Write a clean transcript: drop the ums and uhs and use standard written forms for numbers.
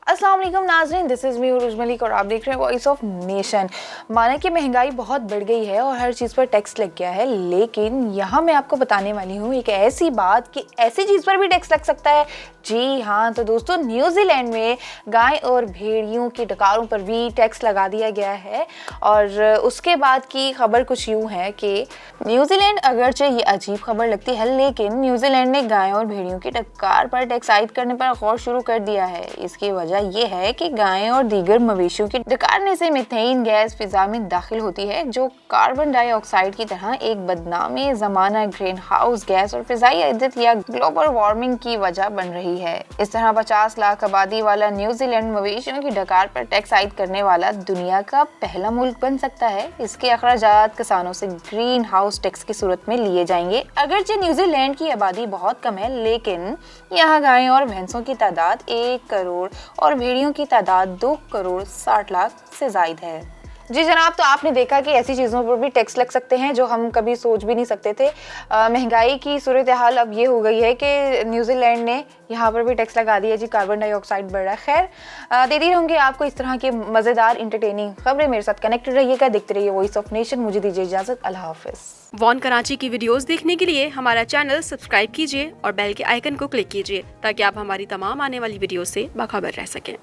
अस्सलाम वालेकुम नाज़रीन, दिस इज़ मी उरुज मलिक और आप देख रहे हैं वॉइस ऑफ नेशन। माना कि महंगाई बहुत बढ़ गई है और हर चीज़ पर टैक्स लग गया है, लेकिन यहाँ मैं आपको बताने वाली हूँ एक ऐसी बात कि ऐसी चीज़ पर भी टैक्स लग सकता है। जी हाँ, तो दोस्तों न्यूजीलैंड में गाय और भेड़ियों की डकारों पर भी टैक्स लगा दिया गया है। और उसके बाद की खबर कुछ यूँ है कि न्यूजीलैंड, अगरचे ये अजीब खबर लगती है, लेकिन न्यूजीलैंड ने गायों और भेड़ियों की डकार पर टैक्स आयद करने पर गौर शुरू कर दिया है। इसकी वजह ये है कि गायें और दीगर मवेशियों की डकारने से मीथेन गैस फिजा में दाखिल होती है, जो कार्बन डाइऑक्साइड की तरह एक बदनामी ज़माना ग्रीन हाउस गैस और फिजाई इद्दत या ग्लोबल वार्मिंग की वजह बन रही है। इस तरह 50 लाख आबादी वाला न्यूजीलैंड मवेशियों की डकार पर टैक्स आयद करने वाला दुनिया का पहला मुल्क बन सकता है। इसके अखराजात किसानों से ग्रीन हाउस टैक्स की सूरत में लिए जाएंगे। अगरचे न्यूजीलैंड की आबादी बहुत कम है, लेकिन यहाँ गायों और भैंसों की तादाद 1 करोड़ और भेड़ियों की तादाद 2 करोड़ 60 लाख से जायद है। जी जनाब, तो आपने देखा कि ऐसी चीज़ों पर भी टैक्स लग सकते हैं जो हम कभी सोच भी नहीं सकते थे। महंगाई की सूरत हाल अब ये हो गई है कि न्यूजीलैंड ने यहाँ पर भी टैक्स लगा दिया। जी, कार्बन डाइऑक्साइड बढ़ रहा है। खैर, देती रहूँगी आपको इस तरह की मज़ेदार इंटरटेनिंग खबरें। मेरे साथ कनेक्टेड रहिएगा, देखते रहिए वॉइस ऑफ नेशन। मुझे दीजिए इजाज़त, अल्लाह हाफिज़। वॉन कराची की वीडियोस देखने के लिए हमारा चैनल सब्सक्राइब कीजिए और बेल के आइकन को क्लिक कीजिए ताकि आप हमारी तमाम आने वाली वीडियो से बाखबर रह सकें।